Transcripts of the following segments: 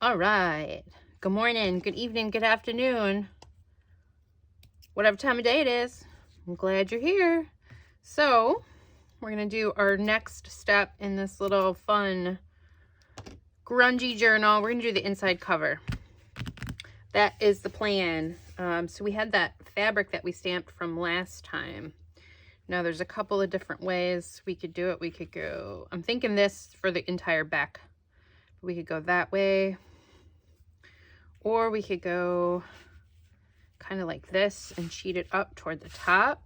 All right. Good morning, good evening, good afternoon. Whatever time of day it is. I'm glad you're here. So, we're going to do our next step in this little fun grungy journal. We're going to do the inside cover. That is the plan. So we had that fabric that we stamped from last time. Now there's a couple of different ways we could do it. We could go, I'm thinking this for the entire back. We could go that way. Or we could go kind of like this and sheet it up toward the top.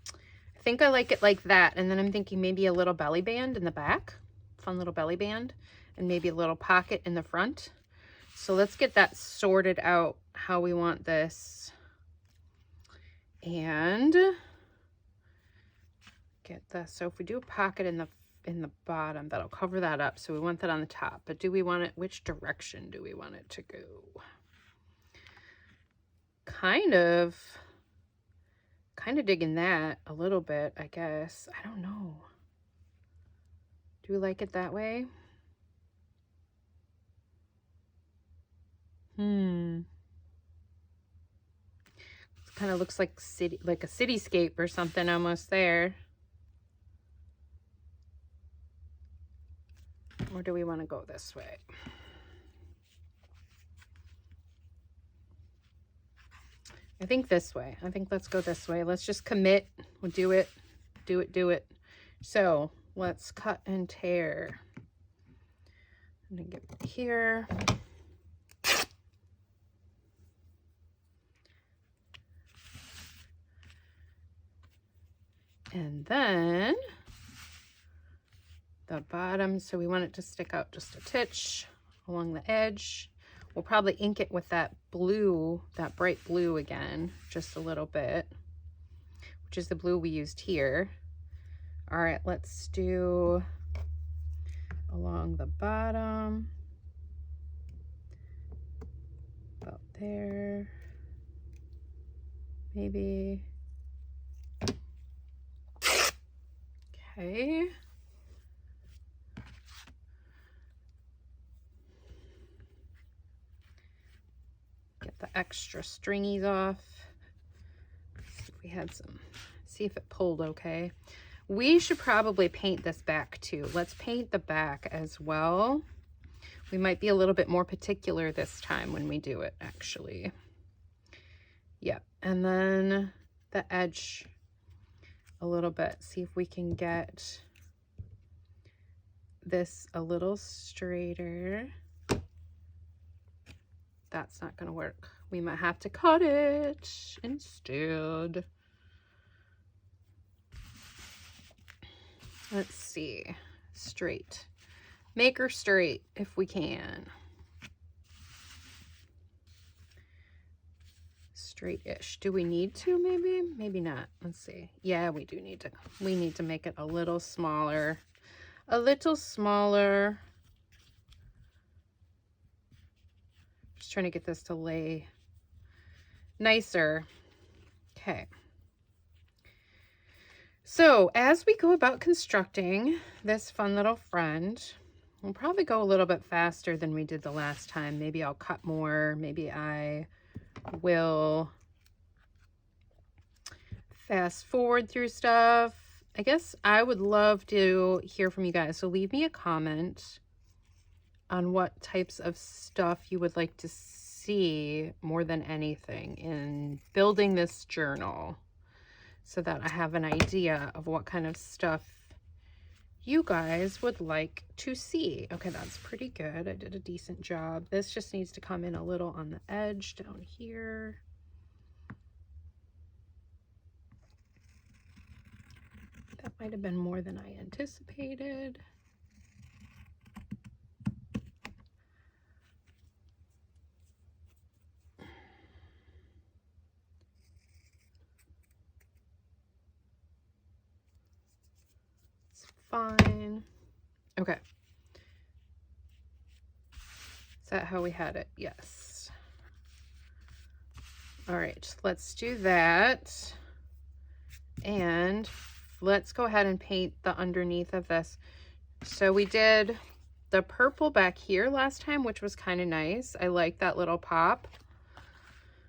I think I like it like that. And then I'm thinking maybe a little belly band in the back. Fun little belly band. And maybe a little pocket in the front. So let's get that sorted out how we want this. And get this. So if we do a pocket in the bottom, that'll cover that up. So we want that on the top. But do we want it, which direction do we want it to go? Kind of digging that a little bit, I guess. I don't know. Do we like it that way? It kind of looks like a cityscape or something almost there. Or do we want to go this way? I think this way. I think let's go this way. Let's just commit. We'll do it. Do it. So let's cut and tear. I'm going to get here. And then the bottom, so we want it to stick out just a titch along the edge. We'll probably ink it with that blue, that bright blue again, just a little bit, which is the blue we used here. All right, let's do along the bottom, about there, maybe. Okay. Get the extra stringies off. See if we had some, see if it pulled okay. We should probably paint this back too. Let's paint the back as well. We might be a little bit more particular this time when we do it, actually. Yep, and then the edge a little bit. See if we can get this a little straighter. That's not gonna work. We might have to cut it instead. Let's see. Straight. Make her straight if we can. Straight-ish. Do we need to maybe? Maybe not. Let's see. Yeah, we do need to. We need to make it a little smaller. A little smaller. Just trying to get this to lay nicer. Okay. So as we go about constructing this fun little friend, we'll probably go a little bit faster than we did the last time. Maybe I'll cut more. Maybe I will fast forward through stuff. I guess I would love to hear from you guys. So leave me a comment on what types of stuff you would like to see more than anything in building this journal, so that I have an idea of what kind of stuff you guys would like to see. Okay, that's pretty good. I did a decent job. This just needs to come in a little on the edge down here. That might have been more than I anticipated. Fine. Okay. Is that how we had it? Yes. All right, let's do that. And let's go ahead and paint the underneath of this. So we did the purple back here last time, which was kind of nice. I like that little pop.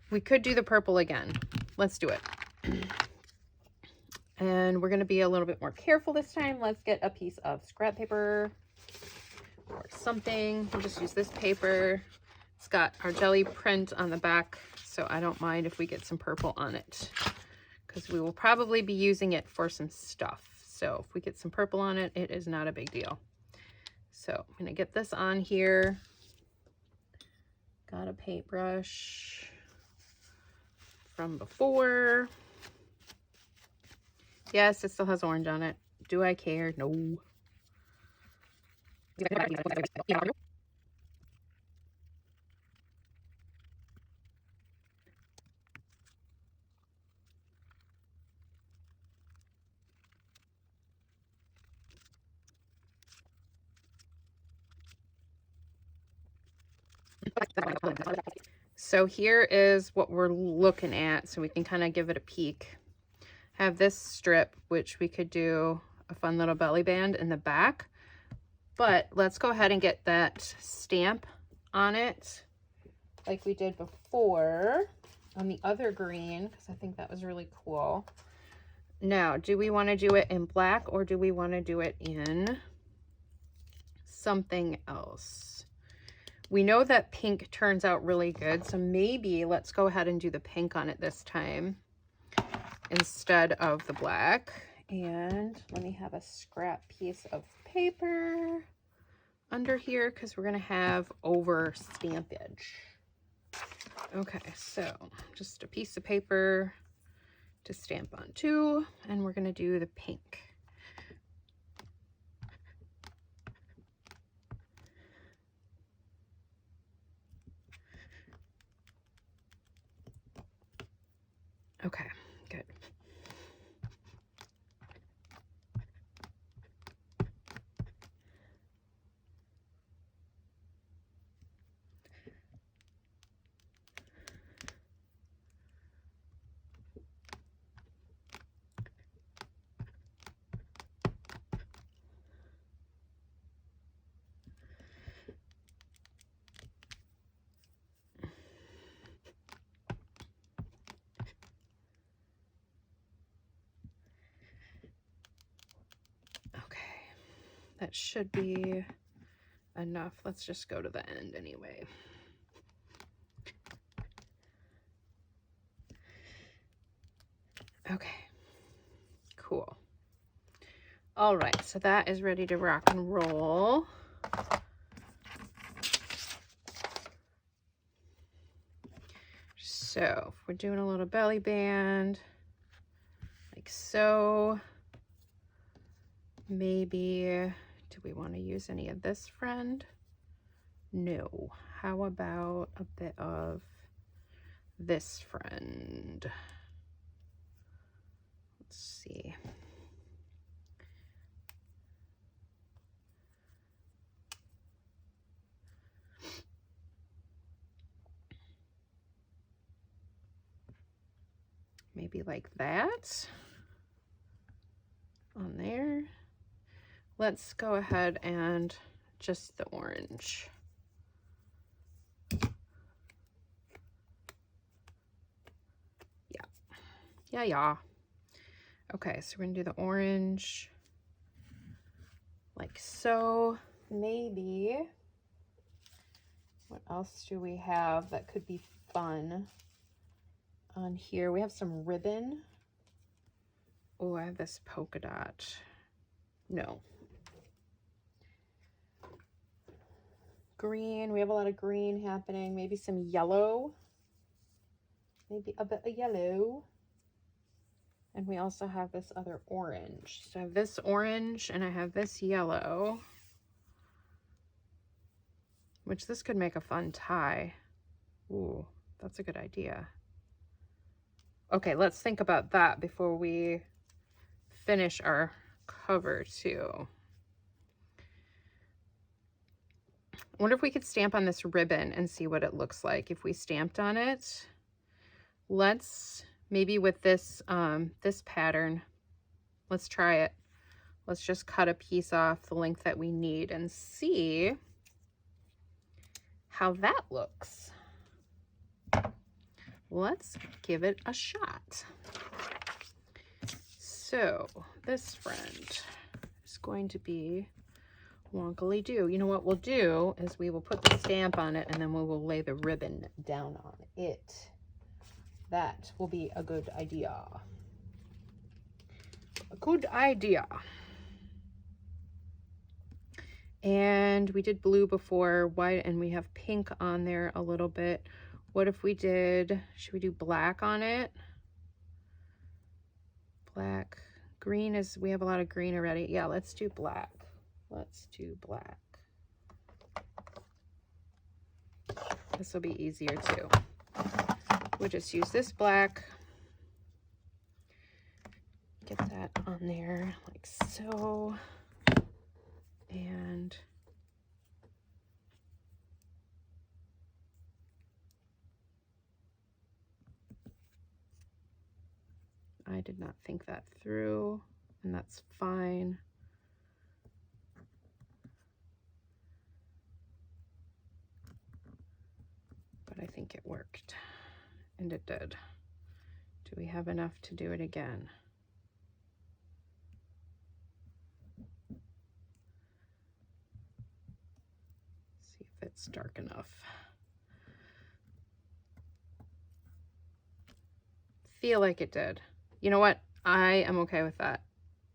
We could do the purple again. Let's do it. And we're going to be a little bit more careful this time. Let's get a piece of scrap paper or something. We'll just use this paper. It's got our jelly print on the back, so I don't mind if we get some purple on it, because we will probably be using it for some stuff. So if we get some purple on it, it is not a big deal. So I'm going to get this on here. Got a paintbrush from before. Yes, it still has orange on it. Do I care? No. So here is what we're looking at, so we can kind of give it a peek. Have this strip, which we could do a fun little belly band in the back, but let's go ahead and get that stamp on it like we did before on the other green, because I think that was really cool. Now, do we want to do it in black, or do we want to do it in something else? We know that pink turns out really good, so maybe let's go ahead and do the pink on it this time instead of the black. And let me have a scrap piece of paper under here, because we're going to have over stampage. Okay, so just a piece of paper to stamp onto, and we're going to do the pink. Okay, good. That should be enough. Let's just go to the end anyway. Okay, cool. All right, so that is ready to rock and roll. So if we're doing a little belly band, like so, maybe, do we want to use any of this friend? No. How about a bit of this friend? Let's see. Maybe like that on there. Let's go ahead and just the orange. Yeah. Okay, so we're gonna do the orange like so. Maybe, what else do we have that could be fun on here? We have some ribbon. Oh, I have this polka dot. No. Green, we have a lot of green happening. Maybe some yellow. Maybe a bit of yellow. And we also have this other orange. So I have this orange and I have this yellow, which this could make a fun tie. Ooh, that's a good idea. Okay, let's think about that before we finish our cover too. I wonder if we could stamp on this ribbon and see what it looks like if we stamped on it. Let's maybe with this this pattern, let's try it. let's just cut a piece off the length that we need and see how that looks. Let's give it a shot. So this friend is going to be wonkily do. You know what we'll do is we will put the stamp on it and then we will lay the ribbon down on it. That will be a good idea. A good idea. And we did blue before, white, and we have pink on there a little bit. What if we did, should we do black on it? Black. Green is, we have a lot of green already. Yeah, let's do black. Let's do black. This will be easier too. We'll just use this black. Get that on there like so. And I did not think that through, and that's fine. But I think it worked, and it did. Do we have enough to do it again? See if it's dark enough. Feel like it did. You know what? I am okay with that.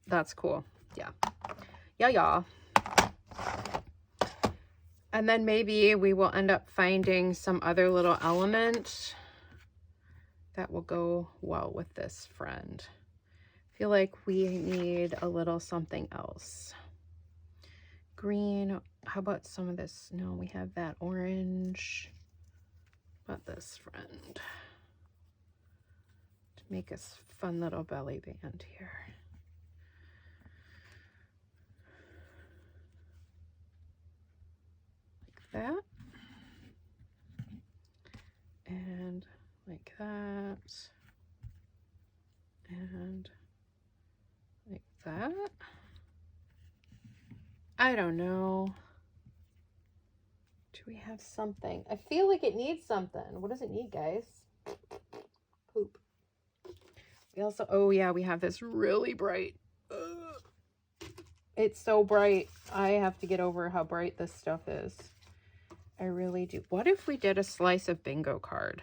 That's cool. Yeah. Yeah. And then maybe we will end up finding some other little element that will go well with this friend. I feel like we need a little something else. Green. How about some of this? No, we have that orange. How about this friend? To make a fun little belly band here. Like that. And like that. And like that. I don't know. Do we have something? I feel like it needs something. What does it need, guys? Poop. We also, oh yeah, we have this really bright. Ugh. It's so bright. I have to get over how bright this stuff is. I really do. What if we did a slice of bingo card?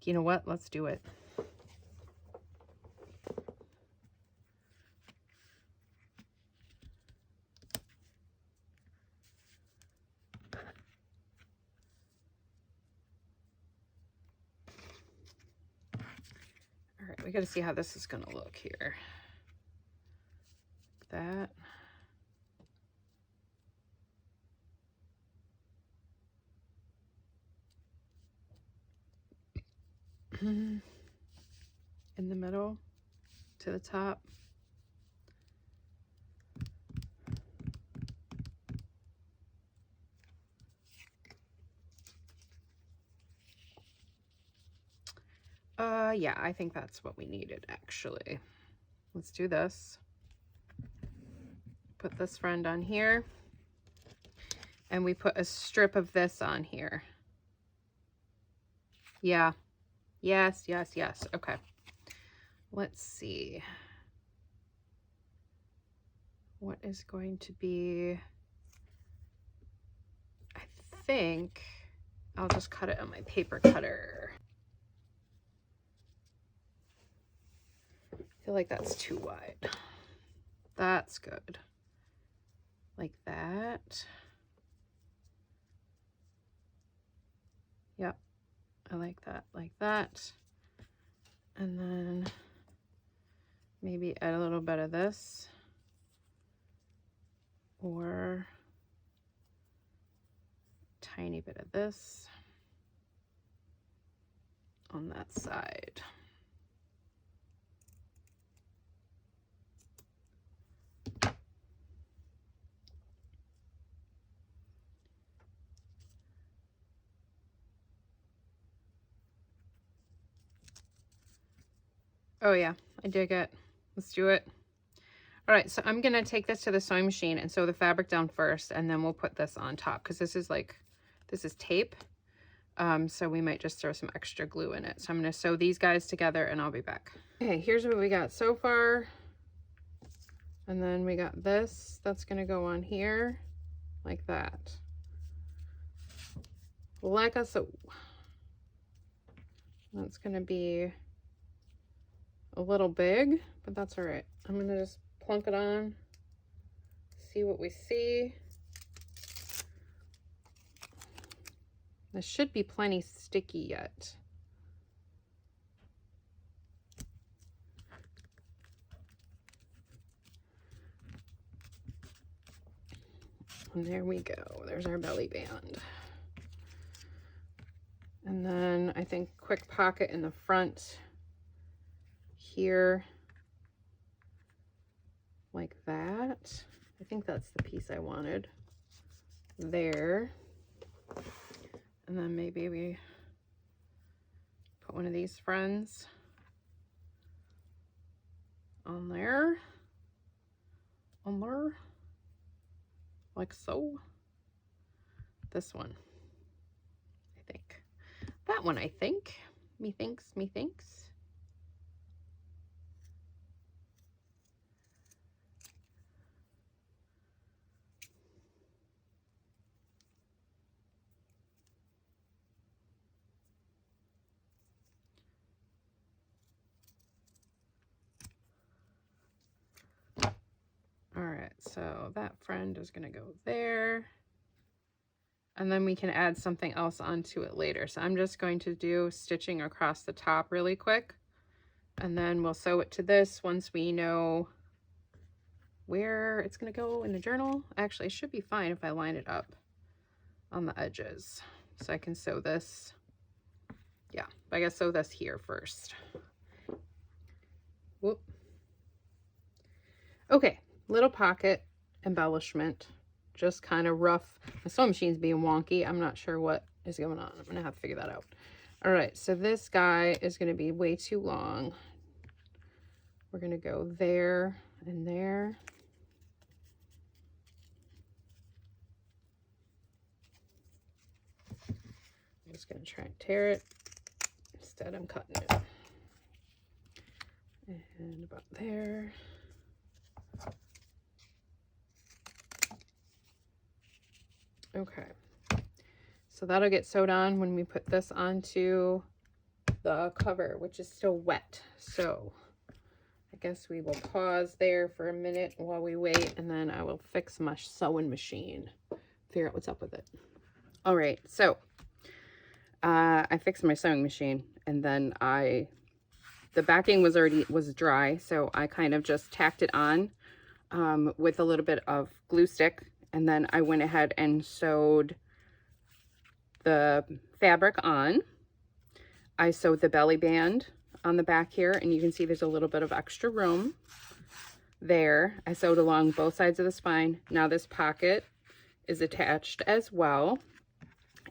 You know what? Let's do it. All right, we got to see how this is going to look here. Like that. In the middle to the top. Yeah, I think that's what we needed actually. Let's do this. Put this friend on here. And we put a strip of this on here. Yeah. Yes. Okay. Let's see. What is going to be... I think I'll just cut it on my paper cutter. I feel like that's too wide. That's good. Like that. Yep. I like that. Like that. And then maybe add a little bit of this. Or a tiny bit of this on that side. Oh yeah, I dig it. Let's do it. All right, so I'm gonna take this to the sewing machine and sew the fabric down first, and then we'll put this on top because this is tape. So we might just throw some extra glue in it. So I'm gonna sew these guys together and I'll be back. Okay, here's what we got so far. And then we got this, that's gonna go on here like that. Like a so. That's gonna be a little big, but that's all right. I'm gonna just plunk it on, see what we see. This should be plenty sticky yet. And there we go. There's our belly band. And then I think quick pocket in the front here, like that. I think that's the piece I wanted there. And then maybe we put one of these friends on there, like so. This one, I think. That one, I think. Methinks. All right, so that friend is gonna go there. And then we can add something else onto it later. So I'm just going to do stitching across the top really quick. And then we'll sew it to this once we know where it's gonna go in the journal. Actually, it should be fine if I line it up on the edges. So I can sew this. Yeah, I gotta sew this here first. Whoop. Okay, little pocket embellishment. Just kind of rough. My sewing machine's being wonky. I'm not sure what is going on. I'm gonna have to figure that out. All right, so this guy is gonna be way too long. We're gonna go there and there. I'm just gonna try and tear it. Instead, I'm cutting it. And about there. Okay, so that'll get sewed on when we put this onto the cover, which is still wet. So I guess we will pause there for a minute while we wait, and then I will fix my sewing machine, figure out what's up with it. All right, so I fixed my sewing machine, and then the backing was dry, so I kind of just tacked it on with a little bit of glue stick. And then I went ahead and sewed the fabric on. I sewed the belly band on the back here, and you can see there's a little bit of extra room there. I sewed along both sides of the spine. Now this pocket is attached as well.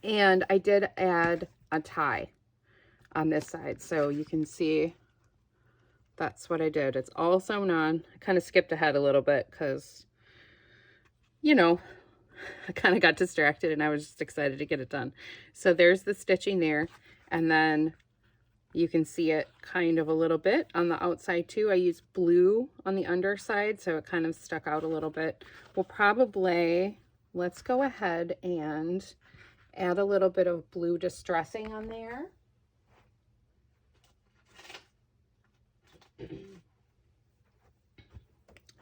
And I did add a tie on this side. So you can see that's what I did. It's all sewn on. I kind of skipped ahead a little bit because, you know, I kind of got distracted and I was just excited to get it done. So there's the stitching there. And then you can see it kind of a little bit on the outside too. I used blue on the underside, so it kind of stuck out a little bit. We'll probably, let's go ahead and add a little bit of blue distressing on there.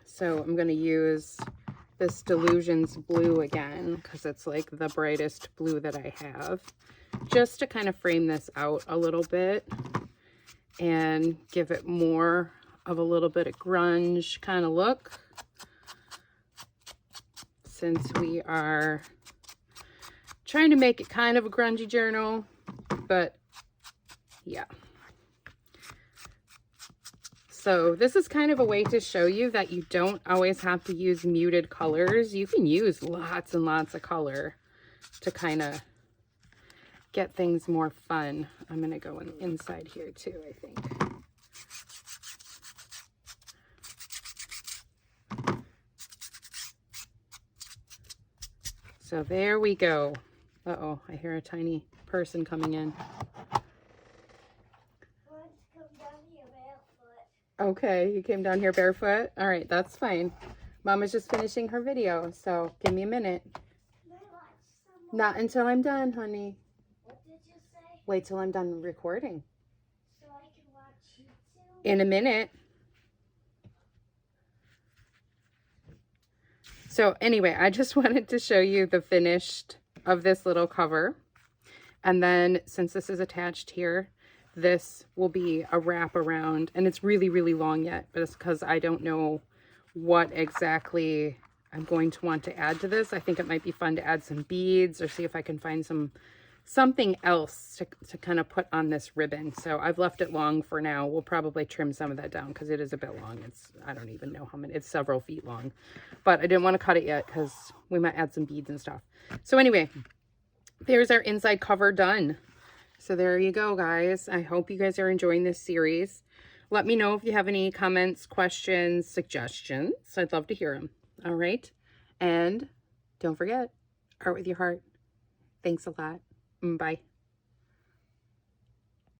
So I'm going to use this Delusions blue again because it's like the brightest blue that I have, just to kind of frame this out a little bit and give it more of a little bit of grunge kind of look, since we are trying to make it kind of a grungy journal. But yeah, so this is kind of a way to show you that you don't always have to use muted colors. You can use lots and lots of color to kind of get things more fun. I'm going to go inside here too, I think. So there we go. Uh-oh, I hear a tiny person coming in. Okay, you came down here barefoot? All right, that's fine. Mama's just finishing her video, so give me a minute. Not until I'm done, honey. What did you say? Wait till I'm done recording. So I can watch you too? In a minute. So anyway, I just wanted to show you the finished of this little cover. And then since this is attached here, this will be a wrap around, and it's really, really long yet, but it's because I don't know what exactly I'm going to want to add to this. I think it might be fun to add some beads or see if I can find something else to kind of put on this ribbon. So I've left it long for now. We'll probably trim some of that down because it is a bit long. I don't even know how many, it's several feet long, but I didn't want to cut it yet because we might add some beads and stuff. So anyway, there's our inside cover done. So there you go, guys. I hope you guys are enjoying this series. Let me know if you have any comments, questions, suggestions. I'd love to hear them. All right. And don't forget, art with your heart. Thanks a lot. Bye.